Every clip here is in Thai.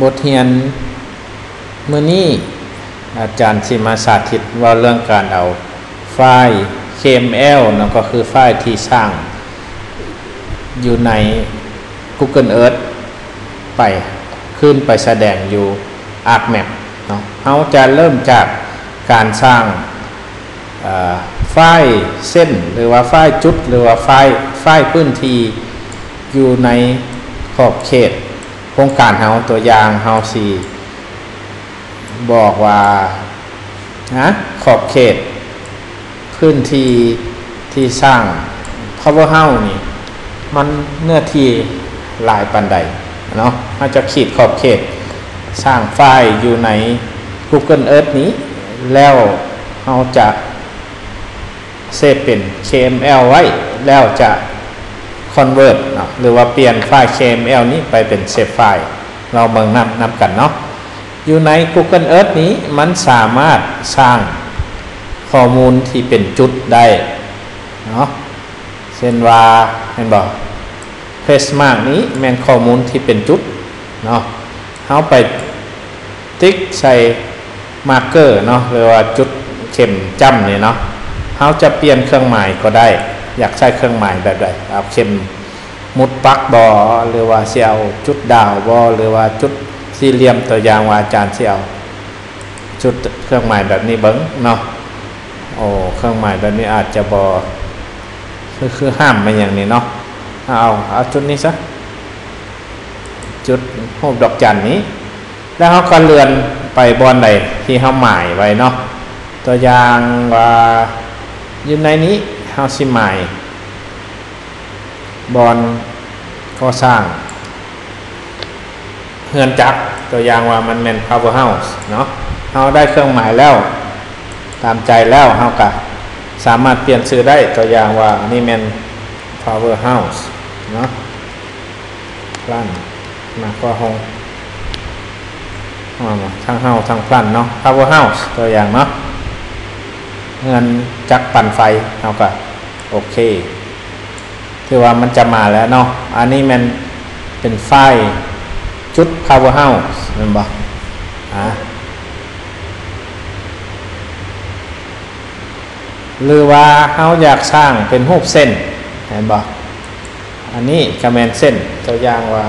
บทเรียนมื้อนี้อาจารย์สิมาสาธิตว่าเรื่องการเอาไฟล์ KML นั่นก็คือไฟล์ที่สร้างอยู่ใน Google Earth ไปขึ้นไปแสดงอยู่ ArcMap เนาะเราจะเริ่มจากการสร้างไฟล์เส้นหรือว่าไฟล์จุดหรือว่าไฟล์พื้นที่อยู่ในขอบเขตโครงการเฮาตัวอย่างเฮาสิบอกว่าขอบเขตพื้นที่ที่สร้าง Power House นี่มันเนื้อที่หลายปานใดเนาะเราจะขีดขอบเขตสร้างไฟล์อยู่ใน Google Earth นี้แล้วเราจะเซฟเป็น KML ไว้แล้วจะ convert เนาะหรือว่าเปลี่ยนไฟล์ KML นี้ไปเป็นเซฟไฟล์เราเบิ่งนำกันเนาะอยู่ใน Google Earth นี้มันสามารถสร้างข้อมูลที่เป็นจุดได้เนาะเช่นว่าเห็นบ่ Place Mark นี้แม่นข้อมูลที่เป็นจุดเนาะเฮาไปติ๊กใส่มาร์เกอร์เนาะหรือว่าจุดเข็มจ้ำนี่เนาะเฮาจะเปลี่ยนเครื่องหมายก็ได้อยากใช้เครื่องหมายแบบใดเอาเข็มมุดปักบ่หรือว่าสิเอาจุดดาวบ่หรือว่าจุดสี่เหลี่ยมตัวอย่างว่าอาจารย์สิเอาจุดเครื่องหมายแบบนี้เบิ่งเนาะโอ้เครื่องหมายแบบนี้อาจจะบ่คือห้ามมาอย่างนี้เนาะเอาจุดนี้ซะจุดรูปดอกจันนี้แล้วเฮาก็เลื่อนไปบอนใดที่เฮาหมายไว้เนาะตัวอย่างว่าอยู่ในนี้เฮาสิหมายบอนก่อสร้างเฮือนจักรตัวอย่างว่ามันแม่น Power House เนาะเฮาได้เครื่องหมายแล้วตามใจแล้วเฮาก็สามารถเปลี่ยนชื่อได้ตัวอย่างว่านี่แม่น Power House เนาะพลันมากกว่าห้องทั้งเฮาทั้งพลันเนาะ Power House ตัวอย่างเนาะเงินจักรปั่นไฟเฮาก็โอเคถือว่ามันจะมาแล้วเนาะอันนี้มันเป็นไฟล์จุด Power House แม่นบ่หรือว่าเฮาอยากสร้างเป็นรูปเส้นเห็นบ่อันนี้ก็แม่นเส้นตัวอย่างว่า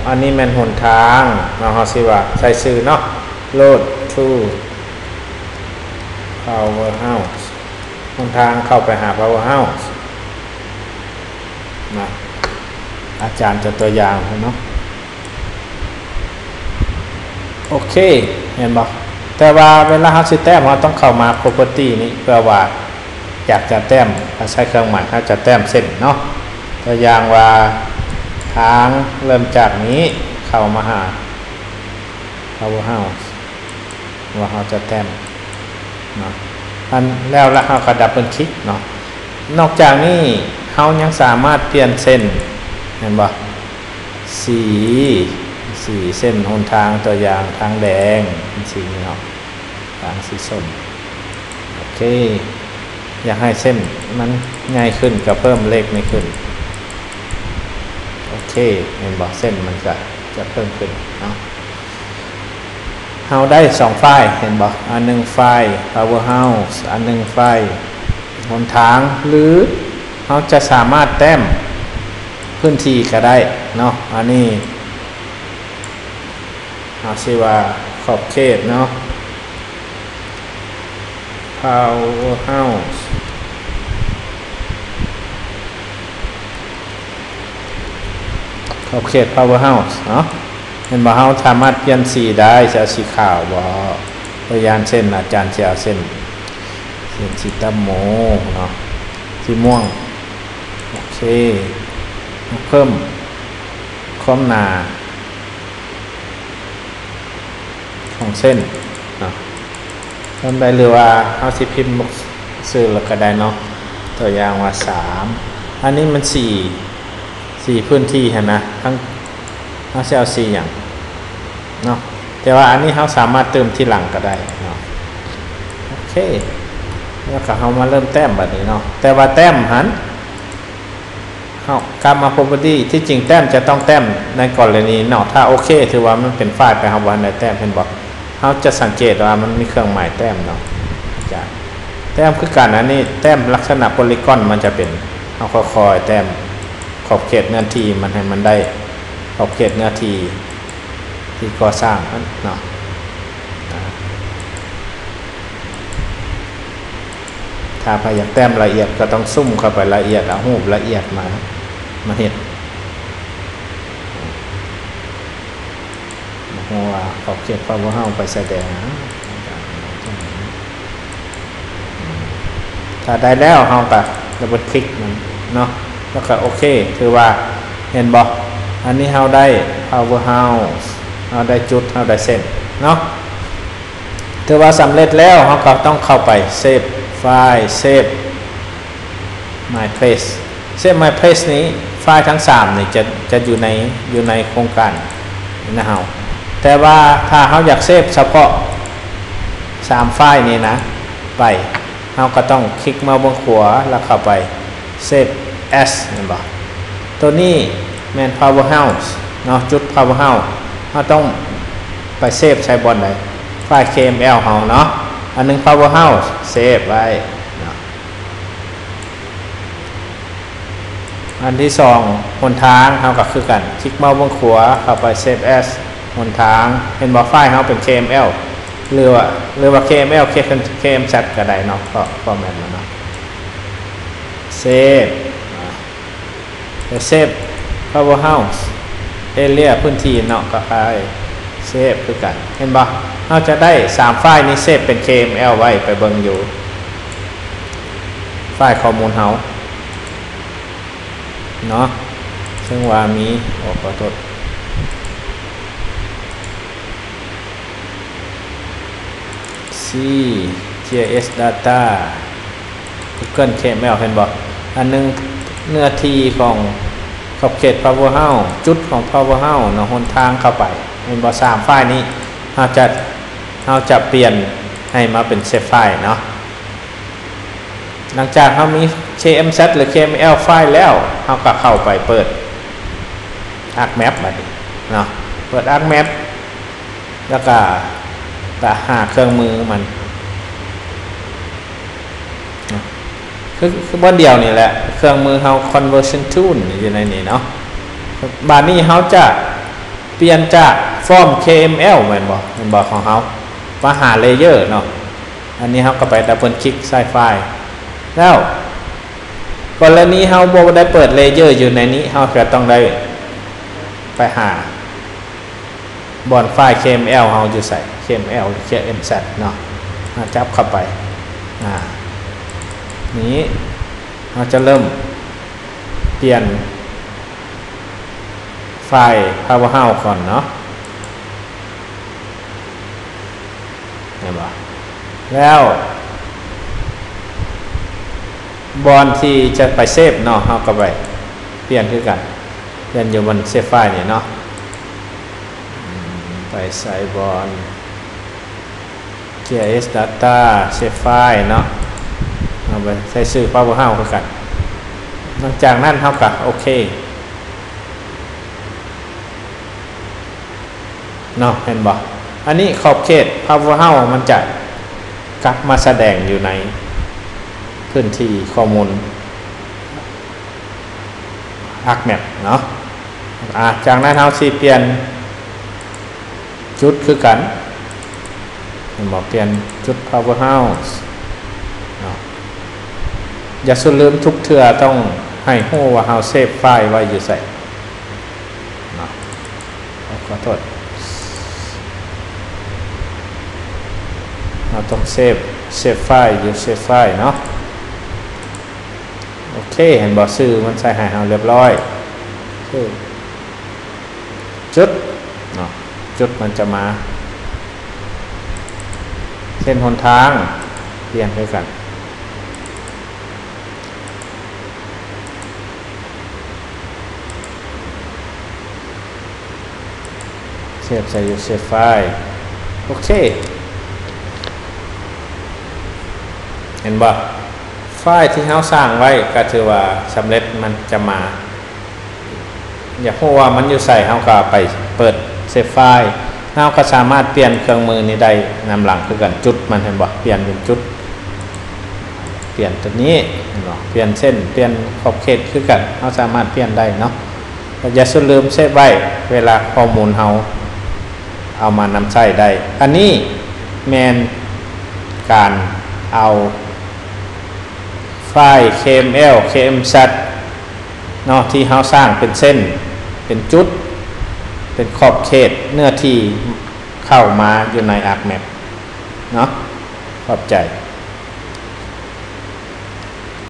อันนี้แม่นหนทางเนาะเฮาสิว่าใส่ชื่อเนาะ Road to Power House หนทางเข้าไปหา Power House นะอาจารย์จะตัวอย่างเนาะโอเคเห็นบ่แต่ว่าเวลาเฮาสิแต้มเฮาต้องเข้ามา property นี้เพื่อว่าอยากจะแต้มใช้เครื่องหมายเฮาจะแต้มเส้นเนาะตัวอย่างว่าทางเริ่มจากนี้เข้ามาหา Power House ว่าเฮาจะแต้มเนาะอันแล้วเฮาก็ดับเบิลคลิกเนาะนอกจากนี้เฮายังสามารถเปลี่ยนเส้นเห็นบ่สีเส้นหนทางตัวอย่างทางแดงสีนี้เนาะทางสีส้มโอเคอยากให้เส้นมันง่ายขึ้นก็เพิ่มเลขนี้ขึ้นโอเคเห็นบ่เส้นมันก็จะเพิ่มขึ้นเนาะเฮาได้2ไฟล์เห็นบ่อันนึงไฟล์ Power House อันนึงไฟล์หนทางหรือเฮาจะสามารถแต้มพื้นที่ก็ได้เนาะอันนี้เอาสิว่าขอบเขตเนาะ Power House ขอบเขต Power House เนาะเห็นบ่เฮาสามารถเปลี่ยนสีได้จะสีขาวบ่ตัวอย่างเช่นอาจารย์จะเอาเส้นสีตะโมเนาะสีม่วงโอเคเพิ่มความหนาของเส้นเนาะเพิ่มได้หรือว่าเอาสิพิมพ์ซื้อแล้วก็ได้เนาะตัวอย่างว่า3อันนี้มัน4พื้นที่หั่นนะทั้งเอาสิเอา4อย่างเนาะแต่ว่าอันนี้เฮาสามารถเติมทีหลังก็ได้เนาะโอเคแล้วก็เฮามาเริ่มแต้มบัดนี้เนาะแต่ว่าแต้มหันเ เฮากลับมา property ที่จริงแต้มจะต้องแต้มในกรณีเนาะถ้าโอเคถือว่ามันเป็นไฟล์ไปเฮาบ่ได้แต้มเพิ่นบอกเฮาจะสังเกตว่ามันมีเครื่องหมายแต้มเนาะจ้ะแต้มคือการอันนี้แต้มลักษณะโพลีกอนมันจะเป็นเฮาค่อยๆแต้มขอบเขตเนื้อที่มันให้มันได้ขอบเขตเนื้อที่ที่ก่อสร้างเนาะถ้าไปอยากแต้มละเอียดก็ต้องซุ่มเข้าไปละเอียดเอารูปละเอียดมาเห็นเพราะว่าขอบเขตความว่าเฮาไปแสดงถ้าได้แล้วเฮาก็ดับเบิลคลิกมันเนาะแล้วก็โอเคคือว่าเห็นบ่อันนี้เฮาได้ power house เฮาได้จุดเฮาได้เส้นเนาะถือว่าสำเร็จแล้วเฮาก็ต้องเข้าไปเซฟไฟล์ save my place save my place นี้ไฟล์ทั้ง3นี่จะอยู่ในโครงการนะเฮาแต่ว่าถ้าเฮาอยากเซฟเฉพาะ3ไฟล์นี้นะไปเฮาก็ต้องคลิกมาบนขวาแล้วเข้าไป save as เห็นบ่ตัวนี้แม่น power house เนาะจุด power house เฮาต้องไปเซฟใช้บนใดไฟล์ KML เฮาเนาะอันนึง power house เซฟไว้นะอันที่2หนทางเฮาก็คือกันคลิกเมาส์บนขวาเข้าไป save as หนทางเห็นบ่ไฟล์เฮาเป็น KML หรือว่า KML KMZ ก็ได้เนาะก็ฟอร์แมตมันเนาะเซฟsave power house area พื้นที่เนาะก็ไปเซฟคือกันเห็นบ่เราจะได้3ไฟล์นี้เซฟเป็น KML ไว้ไปเบิ่งอยู่ไฟล์ข้อมูลเฮาเนาะซึ่งว่ามีขอโทษ C GIS data Google KML เห็นบ่อันนึงเนื้อที่ของขอบเขต power house จุดของ power house เนาะหนทางเข้าไปเห็นบ่3ไฟล์นี้เราจะเปลี่ยนให้มาเป็นเซฟไฟล์เนาะหลังจากเรามี KMZ หรือ KML ไฟล์แล้วเราก็เข้าไปเปิด ArcMap ไปเนาะเปิด ArcMap แล้วก็หาเครื่องมือมันคือบนเดียวนี่แหละเครื่องมือเรา conversion tool อยู่ในนี้เนาะบาดนี้เราจะเปลี่ยนจากฟอร์ม KML เหมือนบอกของเขามาหาเลเยอร์เนาะอันนี้เขาก็ไปดับเบิลคลิกใส่ไฟล์แล้วกรณีเขาบอกได้เปิดเลเยอร์อยู่ในนี้เขาก็ต้องได้ไปหาบอนไฟล์ KML เขาอยู่ใส่ KML หรือ KMZ เนาะจับเข้าไปนี้เราจะเริ่มเปลี่ยนไฟล์ power house ก่อนเนาะเห็นป่ะแล้วบอลที่จะไปเซฟเนาะเฮาก็ไปเปลี่ยนคือกันเปลี่ยนอยู่บนเซฟไฟล์นี่เนาะไปใส่บอล GIS data เซฟไฟล์เนาะเอาไปใส่ชื่อ power house คือกันหลังจากนั้นเฮาก็โอเคเนาะเห็นบ่อันนี้ขอบเขต power house มันจะกลับมาแสดงอยู่ในพื้นที่ข้อมูล ArcMap เนาะจากนั้นเราสิเปลี่ยนจุดคือกันเห็นบ่เปลี่ยนจุด power house เนาะอย่าสุดลืมทุกเทื่อต้องให้ฮู้ว่าเฮาเซฟไฟล์ไว้อยู่ไสเนาะขอโทษเราต้องเซฟไฟล์อยู่เซฟไฟล์เนาะโอเคเห็นบ่ชื่อมันใส่ให้เราเรียบร้อยจุดเนาะจุดมันจะมาเส้นหนทางเปลี่ยนด้วยกันเซฟใส่อยู่เซฟไฟล์โอเคเห็นบ่ไฟล์ที่เราสร้างไว้ก็ถือว่าสำเร็จมันจะมา อยากรู้ว่ามันอยู่ใส่เฮาก็ไปเปิดเซฟไฟล์เฮาก็สามารถเปลี่ยนเครื่องมือนี้ได้นำหลังคือกันจุดมันเห็นบ่เปลี่ยนเป็นจุดเปลี่ยนตัวนี้เห็นบ่เปลี่ยนเส้นเปลี่ยนขอบเขตคือกันเฮาสามารถเปลี่ยนได้เนาะอย่าลืมเซฟไว้เวลาข้อมูลเฮาเอามานำใช้ได้อันนี้แม่นการเอาไฟล์ KML KMZ เนาะที่เฮาสร้างเป็นเส้นเป็นจุดเป็นขอบเขตเนื้อที่เข้ามาอยู่ใน ArcMap เนาะขอบใจ